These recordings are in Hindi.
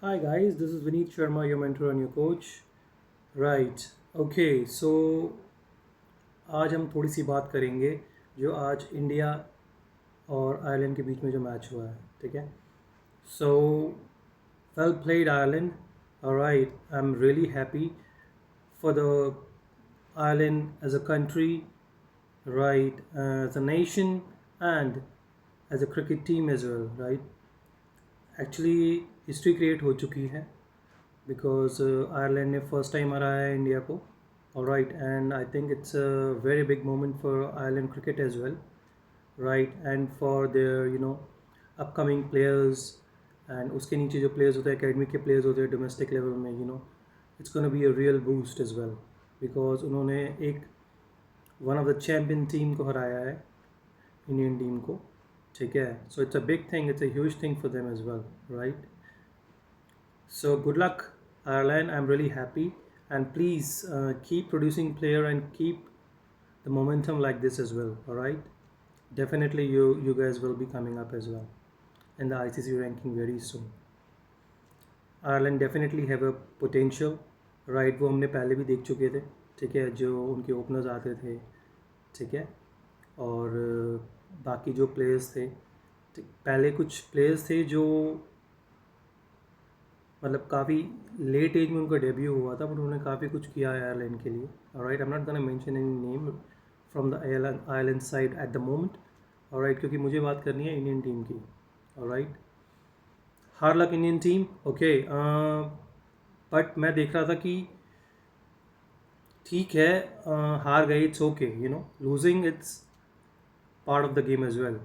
Hi guys, this is Vineet Sharma, your mentor and your coach. Right, okay, so आज हम थोड़ी सी बात करेंगे जो आज इंडिया और आयरलैंड के बीच में जो मैच हुआ है, ठीक है. So well played Ireland. Alright, I am really happy for the Ireland as a country, right, as a nation, and as a cricket team as well, right. Actually history create हो चुकी है बिकॉज आयरलैंड ने फर्स्ट टाइम हराया है इंडिया को. Alright, and I think it's a very big moment for Ireland cricket as well, right, and for their upcoming players. And उसके नीचे जो प्लेयर्स होते हैं, एकेडमिक के प्लेयर्स होते हैं डोमेस्टिक लेवल में, it's gonna be a real boost as well because उन्होंने एक one of the champion team को हराया है, इंडियन टीम को, ठीक है. So it's a big thing, it's a huge thing for them as well, right. So good luck, Ireland. I'm really happy, and please keep producing player and keep the momentum like this as well. All right. Definitely, you guys will be coming up as well in the ICC ranking very soon. Ireland definitely have a potential, right? वो हमने पहले भी देख चुके थे, ठीक है, जो उनके ओपनर्स आते थे, ठीक है. और बाकी जो प्लेयर्स थे, पहले कुछ प्लेयर्स थे जो मतलब काफ़ी लेट एज में उनका डेब्यू हुआ था, बट उन्होंने काफ़ी कुछ किया है आयरलैंड के लिए. Alright, I am not gonna mention any name from the Ireland side at the moment. Alright, क्योंकि मुझे बात करनी है इंडियन टीम की. Alright, hard luck Indian team. Okay, but मैं देख रहा था कि ठीक है, हार गए, it's okay, losing it's part of the game as well.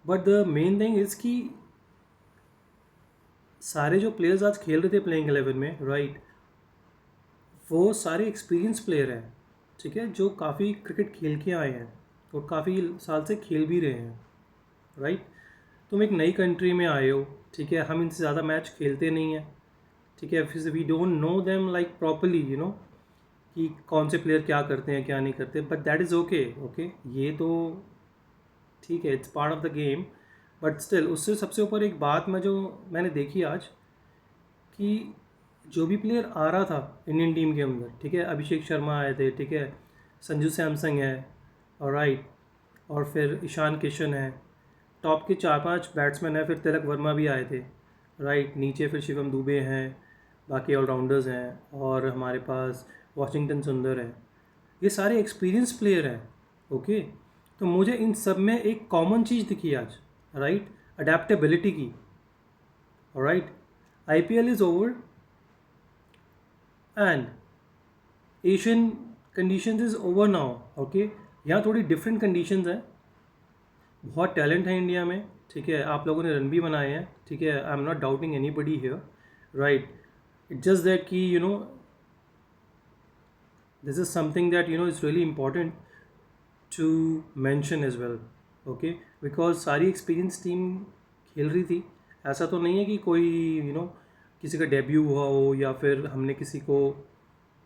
But the main thing is कि सारे जो प्लेयर्स आज खेल रहे थे प्लेइंग 11 में, राइट, वो सारे एक्सपीरियंस प्लेयर हैं, ठीक है, जो काफ़ी क्रिकेट खेल के आए हैं और काफ़ी साल से खेल भी रहे हैं, राइट. तुम एक नई कंट्री में आए हो, ठीक है, हम इनसे ज़्यादा मैच खेलते नहीं हैं, ठीक है, फिर we don't know them like properly, कि कौन से प्लेयर क्या करते हैं क्या नहीं करते. But that is okay. Okay, ये तो ठीक है, it's part of the game. But still उससे सबसे ऊपर एक बात मैंने देखी आज कि जो भी प्लेयर आ रहा था इंडियन टीम के अंदर, ठीक है, अभिषेक शर्मा आए थे, ठीक है, संजू सैमसंग है, और राइट, और फिर ईशान किशन है, टॉप के 4-5 बैट्समैन हैं, फिर तिलक वर्मा भी आए थे, राइट, नीचे फिर शिवम दुबे हैं, बाकी ऑलराउंडर्स हैं, और हमारे पास वॉशिंगटन सुंदर है. ये सारे एक्सपीरियंस प्लेयर हैं. ओके, तो मुझे इन सब में एक कॉमन चीज़ दिखी आज, राइट, अडेप्टेबिलिटी की. Right, IPL is over and Asian conditions is over now. Okay, यहाँ थोड़ी डिफरेंट कंडीशंस हैं. बहुत टैलेंट है इंडिया में, ठीक है, आप लोगों ने रन भी बनाए हैं, ठीक है, I am not doubting anybody here, right. It just that कि this is something that is really important to mention as well. Okay, because सारी एक्सपीरियंस टीम खेल रही थी. ऐसा तो नहीं है कि कोई किसी का डेब्यू हुआ हो, या फिर हमने किसी को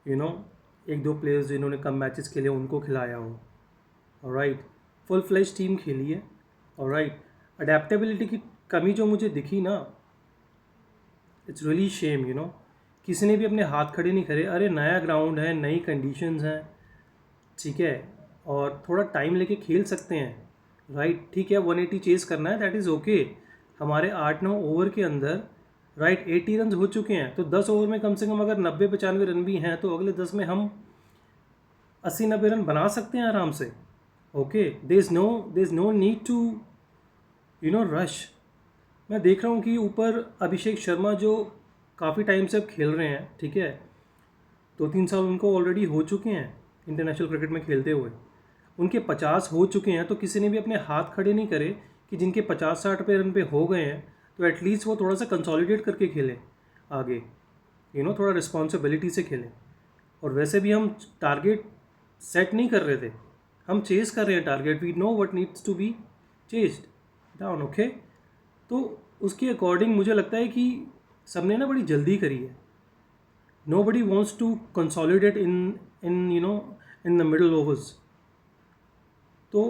एक दो प्लेयर्स जिन्होंने कम मैचेस खेले उनको खिलाया हो. ऑलराइट, फुल फ्लेज टीम खेली है. ऑलराइट, अडेप्टेबिलिटी की कमी जो मुझे दिखी ना, इट्स रियली शेम. किसी ने भी अपने हाथ खड़े नहीं करे. अरे नया ग्राउंड है, नई कंडीशंस हैं, ठीक है, और थोड़ा टाइम लेके खेल सकते हैं, राइट. ठीक है, 180 चेस करना है, दैट इज़ ओके. हमारे 8-9 ओवर के अंदर, राइट, 80 रन हो चुके हैं, तो 10 ओवर में कम से कम अगर 90-95 रन भी हैं, तो अगले 10 में हम 80-90 रन बना सकते हैं आराम से. Okay, there is no need to rush. मैं देख रहा हूँ कि ऊपर अभिषेक शर्मा जो काफ़ी टाइम से अब खेल रहे हैं, ठीक है, 2-3 साल उनको ऑलरेडी हो चुके हैं इंटरनेशनल क्रिकेट में खेलते हुए, उनके 50 हो चुके हैं, तो किसी ने भी अपने हाथ खड़े नहीं करे कि जिनके 50-60 पे रन पे हो गए हैं, तो एटलीस्ट वो थोड़ा सा कंसोलिडेट करके खेलें आगे, थोड़ा रिस्पॉन्सिबिलिटी से खेलें. और वैसे भी हम टारगेट सेट नहीं कर रहे थे, हम चेस कर रहे हैं target. We know what needs to be chased down. Okay, तो उसके अकॉर्डिंग मुझे लगता है कि सबने ना बड़ी जल्दी करी है. Nobody wants to consolidate in in in the middle overs. तो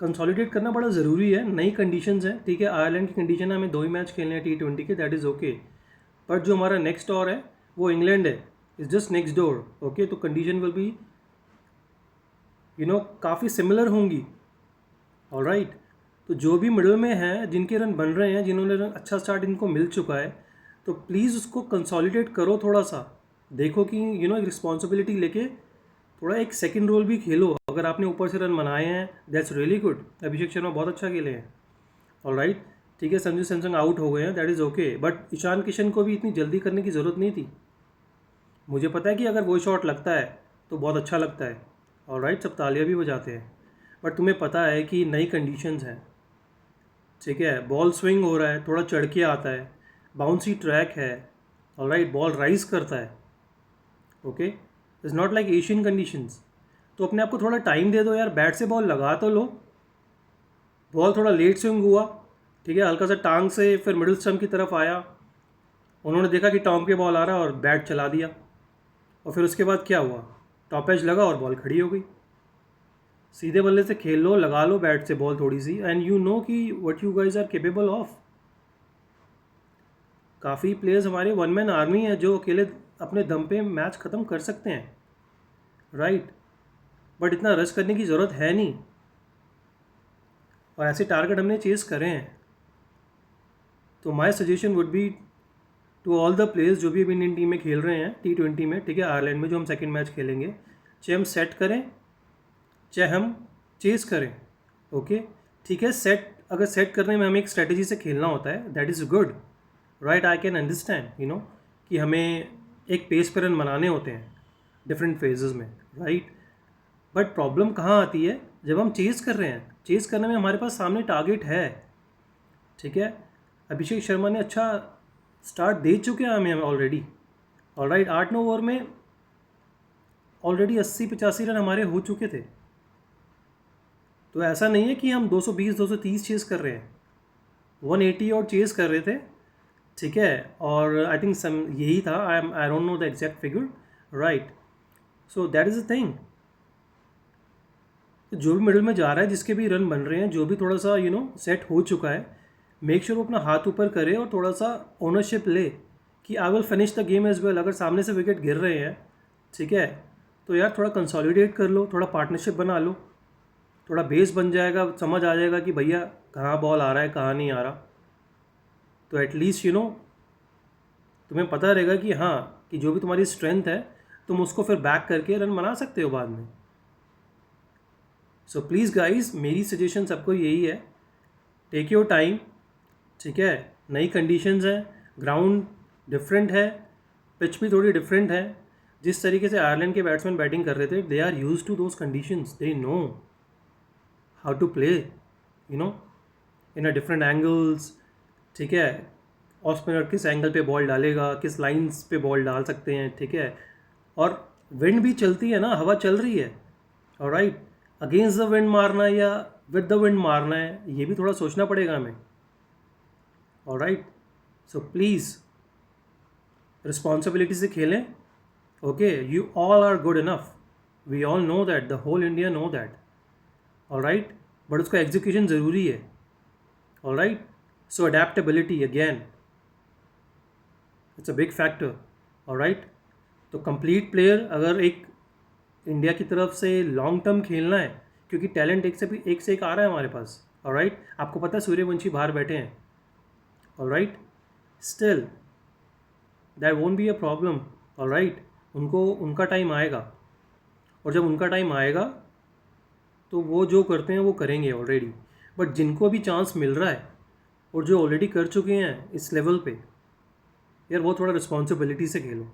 कंसोलिडेट करना बड़ा ज़रूरी है, नई कंडीशंस हैं, ठीक है। आयरलैंड की कंडीशन है हमें 2 ही मैच खेलने हैं T20 के, दैट इज़ ओके। बट जो हमारा नेक्स्ट और है वो इंग्लैंड है, is just next door, okay. तो कंडीशन विल बी काफ़ी सिमिलर होंगी, ऑलराइट। तो जो भी मिडल में हैं, जिनके रन बन रहे हैं, जिन्होंने रन अच्छा स्टार्ट इनको मिल चुका है, तो प्लीज़ उसको कंसोलिडेट करो थोड़ा सा। देखो कि एक रिस्पॉन्सिबिलिटी लेके थोड़ा एक सेकंड रोल भी खेलो। अगर आपने ऊपर से रन बनाए हैं, that's really good. Abhishek Sharma बहुत अच्छा खेले हैं, ऑलराइट, ठीक है। संजू सैमसंग आउट हो गए हैं, that is okay. But Ishan Kishan को भी इतनी जल्दी करने की ज़रूरत नहीं थी। मुझे पता है कि अगर वो शॉट लगता है तो बहुत अच्छा लगता है, ऑलराइट, सब तालियां भी बजाते हैं। बट तुम्हें पता है कि नई कंडीशंस हैं, ठीक है। बॉल स्विंग हो रहा है, थोड़ा चढ़ के आता है, बाउंसी ट्रैक है, ऑलराइट, बॉल राइज करता है, okay. It's not like Asian conditions. तो अपने आप को थोड़ा टाइम दे दो यार, बैट से बॉल लगा तो लो। बॉल थोड़ा लेट स्विंग हुआ, ठीक है, हल्का सा टांग से फिर मिडिल स्टम्प की तरफ आया, उन्होंने देखा कि टॉप पे बॉल आ रहा है और बैट चला दिया, और फिर उसके बाद क्या हुआ, टॉप एज लगा और बॉल खड़ी हो गई। सीधे बल्ले से खेल लो, लगा लो बैट से बॉल थोड़ी सी, एंड यू नो कि what you guys are capable of. काफ़ी प्लेयर्स हमारे वन मैन आर्मी है जो अकेले अपने दम पे मैच ख़त्म कर सकते हैं, राइट। बट इतना रश करने की ज़रूरत है नहीं, और ऐसे टारगेट हमने चेस करे हैं। तो my suggestion would be to all the players जो भी अभी इंडियन टीम में खेल रहे हैं T20 में, ठीक है, आयरलैंड में जो हम सेकंड मैच खेलेंगे, चाहे हम सेट करें चाहे हम चेस करें, ओके, ठीक है। सेट, अगर सेट करने में हमें एक स्ट्रेटजी से खेलना होता है, that is good, right. I can understand कि हमें एक पेस पे रन बनाने होते हैं डिफरेंट फेजेस में, राइट। बट प्रॉब्लम कहाँ आती है, जब हम चेस कर रहे हैं, चेस करने में हमारे पास सामने टारगेट है, ठीक है। अभिषेक शर्मा ने अच्छा स्टार्ट दे चुके हैं हमें ऑलरेडी, ऑलराइट। 8-9 ओवर में ऑलरेडी 80-85 रन हमारे हो चुके थे। तो ऐसा नहीं है कि हम 220-230 चेस कर रहे हैं, 180 और चेस कर रहे थे, ठीक है। और आई थिंक सम यही था, I don't know the exact figure, right. So that is a thing. जो भी मिडिल में जा रहा है, जिसके भी रन बन रहे हैं, जो भी थोड़ा सा सेट हो चुका है, मेक श्योर वो अपना हाथ ऊपर करे और थोड़ा सा ओनरशिप ले कि I will finish the game as well. अगर सामने से विकेट गिर रहे हैं, ठीक है, तो यार थोड़ा कंसोलिडेट कर लो, थोड़ा पार्टनरशिप बना लो, थोड़ा बेस बन जाएगा, समझ आ जाएगा कि भैया कहाँ बॉल आ रहा है कहाँ नहीं आ रहा। तो एटलीस्ट तुम्हें पता रहेगा कि हाँ, कि जो भी तुम्हारी स्ट्रेंथ है तुम उसको फिर बैक करके रन बना सकते हो बाद में। सो प्लीज़ गाइज, मेरी सजेशन सबको यही है, टेक योर टाइम, ठीक है। नई कंडीशंस हैं, ग्राउंड डिफरेंट है, पिच भी थोड़ी डिफरेंट है। जिस तरीके से आयरलैंड के बैट्समैन बैटिंग कर रहे थे, they are use to those conditions, they know how to play in a different angles, ठीक है। ऑफ स्पिनर किस एंगल पे बॉल डालेगा, किस लाइंस पे बॉल डाल सकते हैं, ठीक है। और विंड भी चलती है ना, हवा चल रही है, ऑलराइट। अगेंस्ट द विंड मारना है या विद द विंड मारना है, ये भी थोड़ा सोचना पड़ेगा हमें, ऑलराइट। सो प्लीज़ रिस्पॉन्सिबिलिटी से खेलें, okay. You all are good enough, we all know that, the whole India know that, alright. But उसका एग्जीक्यूशन ज़रूरी है, alright. So adaptability again, it's a big factor, alright. तो कंप्लीट प्लेयर अगर एक इंडिया की तरफ से लॉन्ग टर्म खेलना है, क्योंकि टैलेंट एक से एक आ रहा है हमारे पास, ऑलराइट। आपको पता है सूर्यवंशी बाहर बैठे हैं, alright, still that won't be a problem, alright. उनको उनका टाइम आएगा, और जब उनका टाइम आएगा तो वो जो करते हैं वो करेंगे ऑलरेडी। बट जिनको भी चांस मिल रहा है और जो ऑलरेडी कर चुके हैं इस लेवल पे, यार वो थोड़ा रिस्पॉन्सिबिलिटी से खेलो,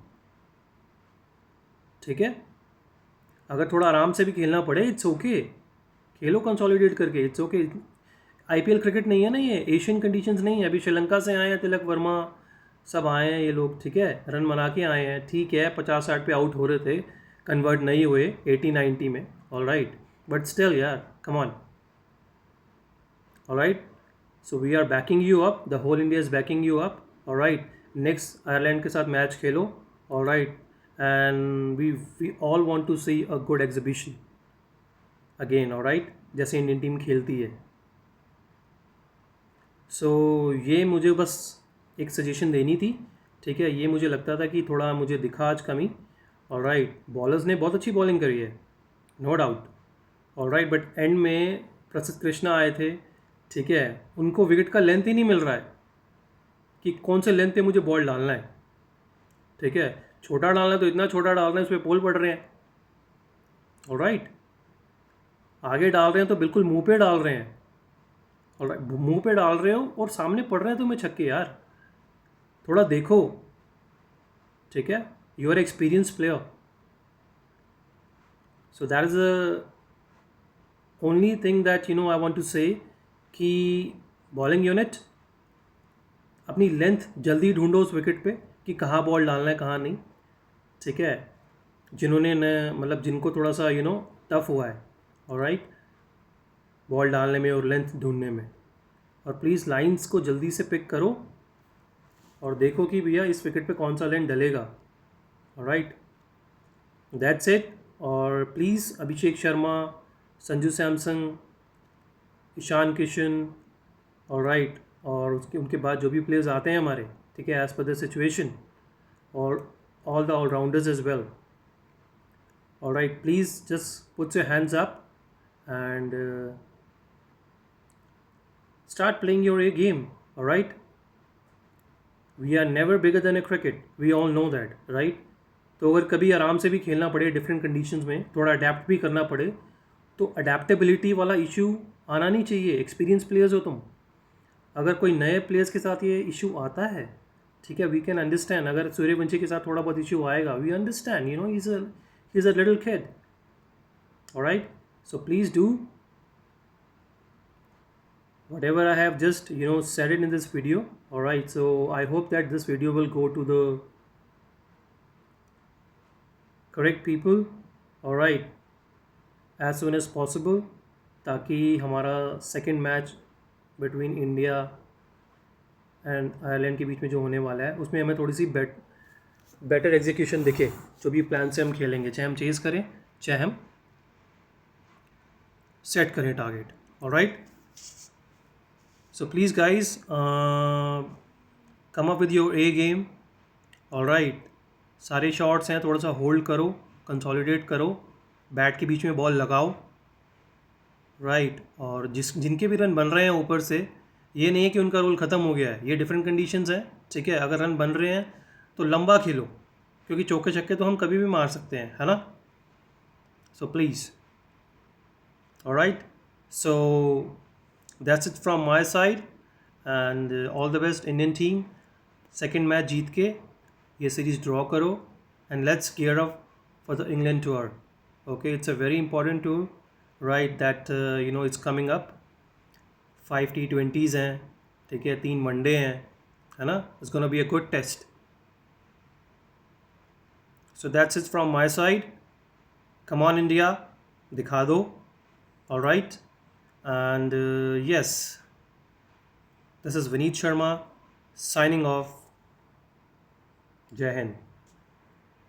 ठीक है। अगर थोड़ा आराम से भी खेलना पड़े, इट्स ओके, खेलो कंसोलिडेट करके, इट्स ओके। आईपीएल क्रिकेट नहीं है ना, ये एशियन कंडीशंस नहीं है। अभी श्रीलंका से आए हैं, तिलक वर्मा सब आए हैं ये लोग, ठीक है, रन बना के आए हैं, ठीक है। 50-60 पे आउट हो रहे थे, कन्वर्ट नहीं हुए 80-90 में, ऑलराइट। बट स्टिल यार, come on, alright. So we are backing you up, the whole India is backing you up, alright. Next Ireland के साथ मैच खेलो, alright, and we all want to see a good exhibition again, alright. जैसे इंडियन टीम खेलती है। सो ये मुझे बस एक सजेशन देनी थी, ठीक है। ये मुझे लगता था कि थोड़ा मुझे दिखा आज कमी। और राइट, बॉलर्स ने बहुत अच्छी बॉलिंग करी है, नो डाउट। और राइट, बट एंड में प्रसिद्ध कृष्णा आए थे, ठीक है। उनको विकेट का लेंथ ही नहीं मिल रहा है कि कौन से लेंथ पे मुझे बॉल डालना है, ठीक है। छोटा डालना है तो इतना छोटा डालना है, उस पर पोल पड़ रहे हैं। और राइट, आगे डाल रहे हैं तो बिल्कुल मुंह पे डाल रहे हैं। और राइट, मुंह पे डाल रहे हो और सामने पड़ रहे हैं तुम्हें छक्के, यार थोड़ा देखो, ठीक है। You are experience player. So that is a only thing that I want to say कि बॉलिंग यूनिट अपनी लेंथ जल्दी ढूंढो उस विकेट पे कि कहाँ बॉल डालना है कहाँ नहीं, ठीक है। जिन्होंने न मतलब जिनको थोड़ा सा टफ हुआ है, ऑलराइट, बॉल डालने में और लेंथ ढूंढने में। और प्लीज़ लाइंस को जल्दी से पिक करो और देखो कि भैया इस विकेट पे कौन सा लेंथ डलेगा, ऑलराइट, दैट्स इट। और प्लीज़ अभिषेक शर्मा, संजू सैमसन, ईशान किशन, ऑलराइट, और उसके उनके बाद जो भी प्लेयर्स आते हैं हमारे, ठीक है, एज़ पर द सिचुएशन, और all the allrounders as well, alright, please just put your hands up and start playing your A game, alright? We are never bigger than a cricket, we all know that, right? तो अगर कभी आराम से भी खेलना पड़े डिफरेंट कंडीशंस में, थोड़ा अडेप्ट भी करना पड़े, तो अडेप्टेबिलिटी वाला इशू आना नहीं चाहिए। एक्सपीरियंस प्लेयर्स हो तुम। अगर कोई नए प्लेयर्स के साथ ये इशू आता है, ठीक है, वी कैन अंडरस्टैंड। अगर सूर्यवंशी के साथ थोड़ा बहुत इशू आएगा, we understand, he is a little kid, alright. So please do whatever I have just said it in this video. All right, so I hope that this video will go to the correct people, all right, as soon as possible, ताकि हमारा second match between India and Ireland के बीच में जो होने वाला है उसमें हमें थोड़ी सी बेटर एग्जीक्यूशन दिखे। जो भी प्लान से हम खेलेंगे, चाहे हम चेज़ करें चाहे हम सेट करें target, all right. So please guys, come up with your A game, all right. सारे शॉट्स हैं, थोड़ा सा होल्ड करो, कंसोलिडेट करो, बैट के बीच में बॉल लगाओ, राइट। और जिनके भी रन बन रहे हैं ऊपर से, ये नहीं है कि उनका रोल ख़त्म हो गया है, ये डिफरेंट कंडीशंस हैं, ठीक है। अगर रन बन रहे हैं तो लंबा खेलो, क्योंकि चौके छक्के तो हम कभी भी मार सकते हैं, है ना। So please, alright, so that's it from my side and all the best Indian team. Second match जीत के ये सीरीज़ ड्रॉ करो and let's gear up for the England tour. Okay, it's a very important tour, right, that it's coming up. 5 T20s हैं, ठीक है, 3 वनडे हैं, है ना। It's gonna be a good test. So that's it from my side. Come on India, दिखा दो, alright. And yes, this is Vineet Sharma signing off. Jai Hind.